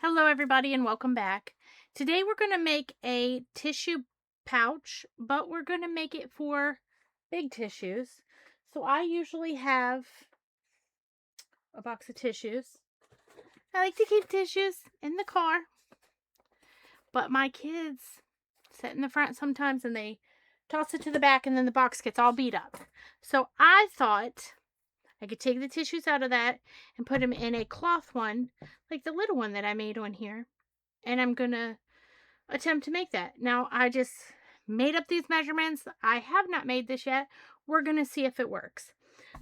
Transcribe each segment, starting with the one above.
Hello everybody and welcome back. Today we're going to make a tissue pouch, but we're going to make it for big tissues. So I usually have a box of tissues. I like to keep tissues in the car, but my kids sit in the front sometimes and they toss it to the back and then the box gets all beat up. So I thought I could take the tissues out of that and put them in a cloth one, like the little one that I made on here. And I'm going to attempt to make that. Now, I just made up these measurements. I have not made this yet. We're going to see if it works.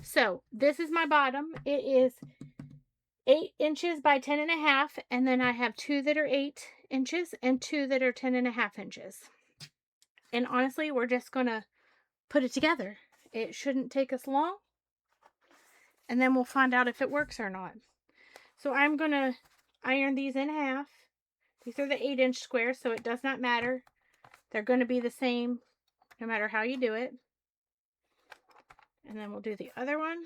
So, this is my bottom. It is 8 inches by 10 and a half. And then I have two that are 8 inches and two that are 10 and a half inches. And honestly, we're just going to put it together. It shouldn't take us long. And then we'll find out if it works or not. So, I'm going to iron these in half. These are the 8-inch squares, so it does not matter. They're going to be the same no matter how you do it. And then we'll do the other one.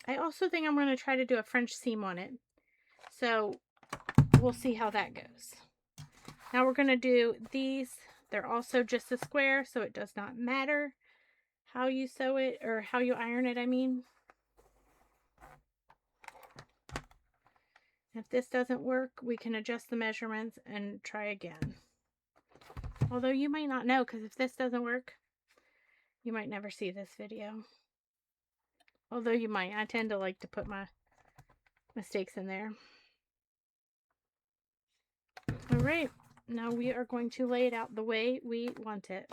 I also think I'm going to try to do a French seam on it. So we'll see how that goes. Now we're going to do these. They're also just a square, so it does not matter how you sew it or how you iron it, I mean. If this doesn't work, we can adjust the measurements and try again. Although you might not know, because if this doesn't work, you might never see this video. Although you might. I tend to like to put my mistakes in there. Alright, now we are going to lay it out the way we want it.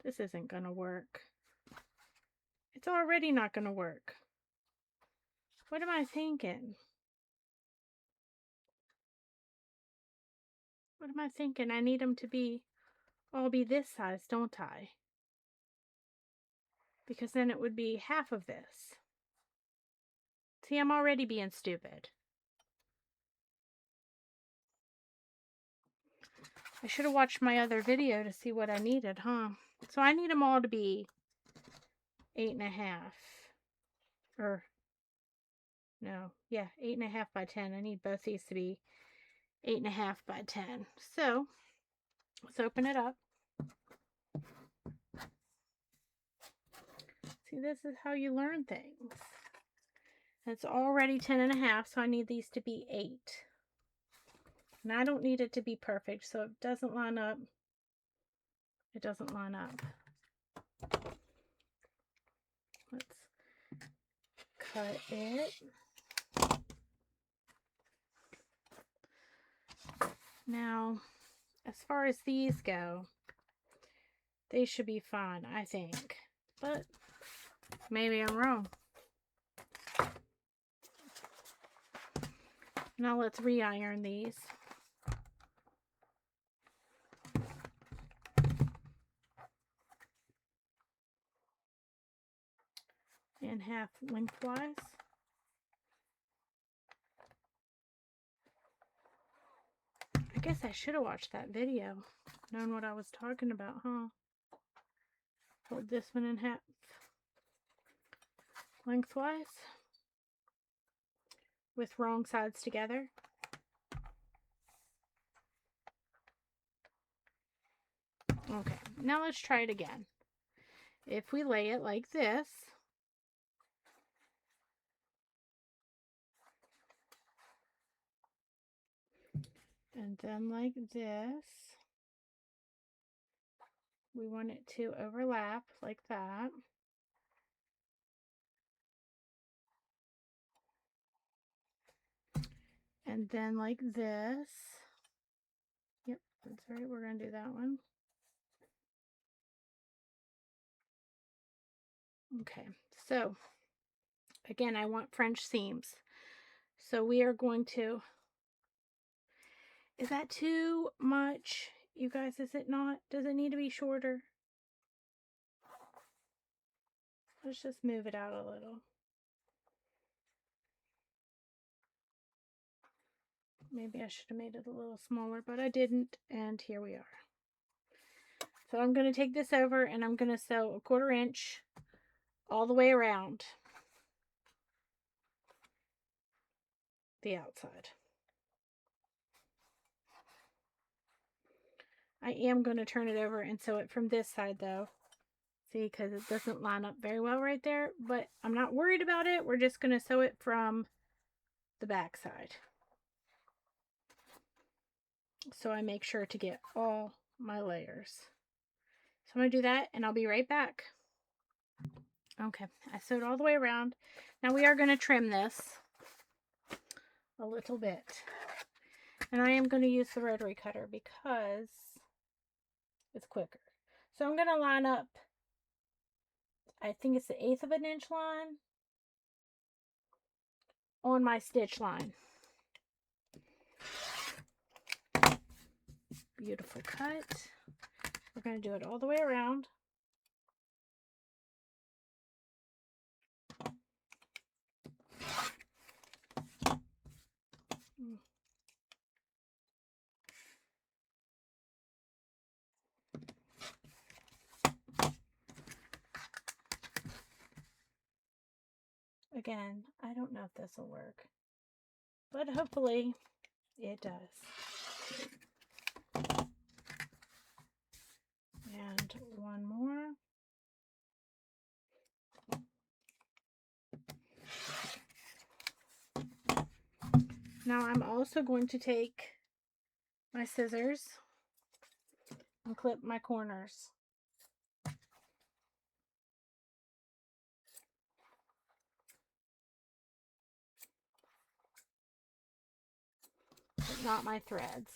This isn't going to work. It's already not going to work. What am I thinking? What am I thinking? I need them to all be this size, don't I? Because then it would be half of this. See, I'm already being stupid. I should have watched my other video to see what I needed, huh? So I need them all to be 8.5. Or, no, yeah, 8.5 by 10. I need both these to be 8.5 by 10. So, let's open it up. See, this is how you learn things. It's already 10.5, so I need these to be 8. And I don't need it to be perfect, so if it doesn't line up, it doesn't line up. Let's cut it. Now, as far as these go, they should be fine, I think. But maybe I'm wrong. Now let's re-iron these. In half lengthwise. I guess I should have watched that video. Known what I was talking about, huh? Fold this one in half lengthwise. With wrong sides together. Okay, now let's try it again. If we lay it like this, and then like this, we want it to overlap like that. And then like this. Yep, that's right, we're going to do that one. Okay, so again, I want French seams. So we are going to, is that too much? You guys, is it not? Does it need to be shorter? Let's just move it out a little. Maybe I should have made it a little smaller, but I didn't, and here we are. So I'm going to take this over and I'm going to sew a 1/4 inch all the way around. the outside. I am going to turn it over and sew it from this side though. See, because it doesn't line up very well right there, but I'm not worried about it. We're just going to sew it from the back side. So I make sure to get all my layers. So I'm going to do that and I'll be right back. Okay, I sewed all the way around. Now we are going to trim this a little bit. And I am going to use the rotary cutter because it's quicker. So I'm going to line up, I think it's the 1/8 of an inch line on my stitch line. Beautiful cut. We're going to do it all the way around. Again, I don't know if this will work, but hopefully it does. And one more. Now I'm also going to take my scissors and clip my corners. But not my threads.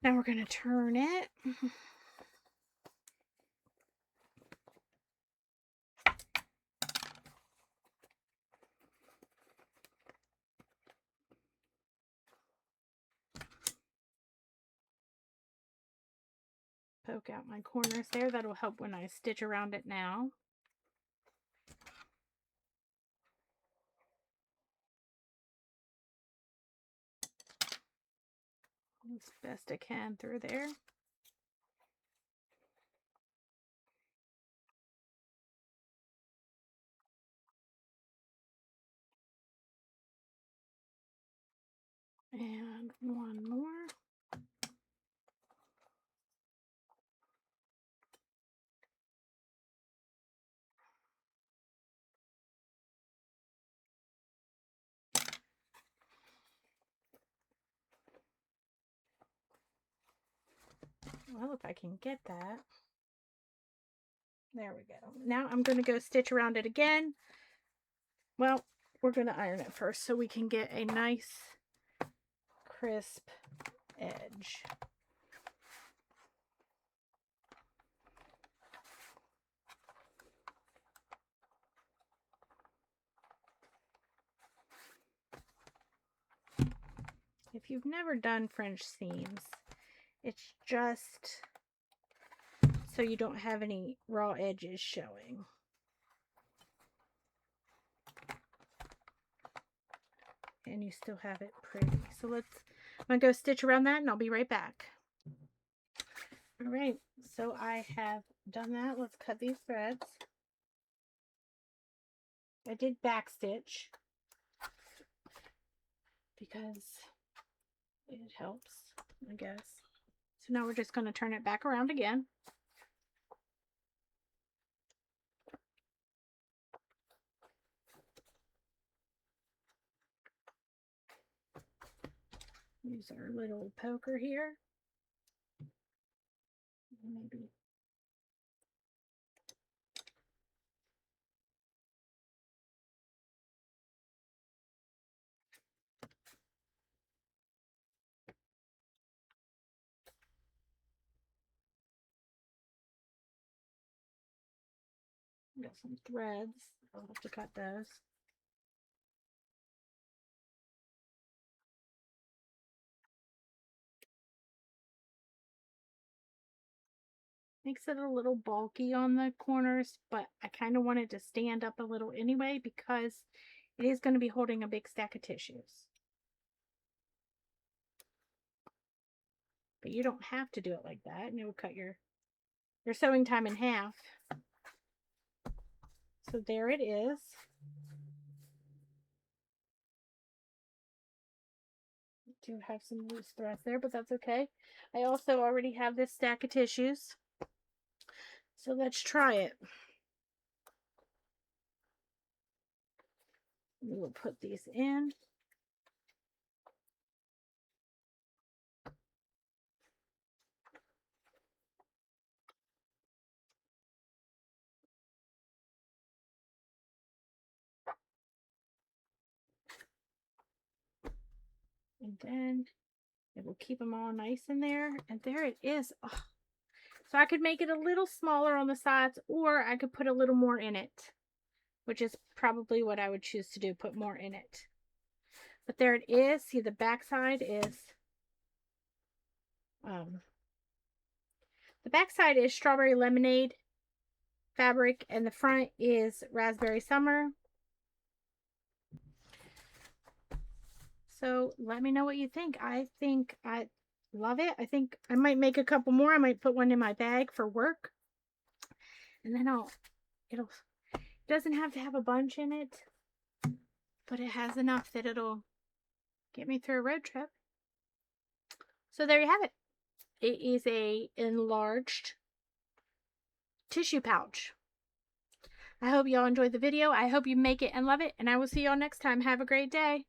Now we're going to turn it. Poke out my corners there. That'll help when I stitch around it now. As best I can through there. And one more. Well, if I can get that. There we go. Now I'm going to go stitch around it again. Well, we're going to iron it first so we can get a nice crisp edge. If you've never done French seams, it's just so you don't have any raw edges showing. And you still have it pretty. So I'm going to go stitch around that and I'll be right back. All right, so I have done that. Let's cut these threads. I did back stitch because it helps, I guess. So now we're just going to turn it back around again. Use our little poker here. Maybe. Got some threads. I'll have to cut those. Makes it a little bulky on the corners, but I kind of want it to stand up a little anyway because it is going to be holding a big stack of tissues. But you don't have to do it like that, and it will cut your sewing time in half. So there it is. do have some loose threads there, but that's okay. I also already have this stack of tissues. So let's try it. We'll put these in. And then it will keep them all nice in there. And there it is. Oh. So I could make it a little smaller on the sides, or I could put a little more in it, which is probably what I would choose to do, put more in it. But there it is. See, the back side is strawberry lemonade fabric, and the front is raspberry summer. So let me know what you think. I think I love it. I think I might make a couple more. I might put one in my bag for work. And then it doesn't have to have a bunch in it, but it has enough that it'll get me through a road trip. So there you have it. It is a enlarged tissue pouch. I hope y'all enjoyed the video. I hope you make it and love it, and I will see y'all next time. Have a great day.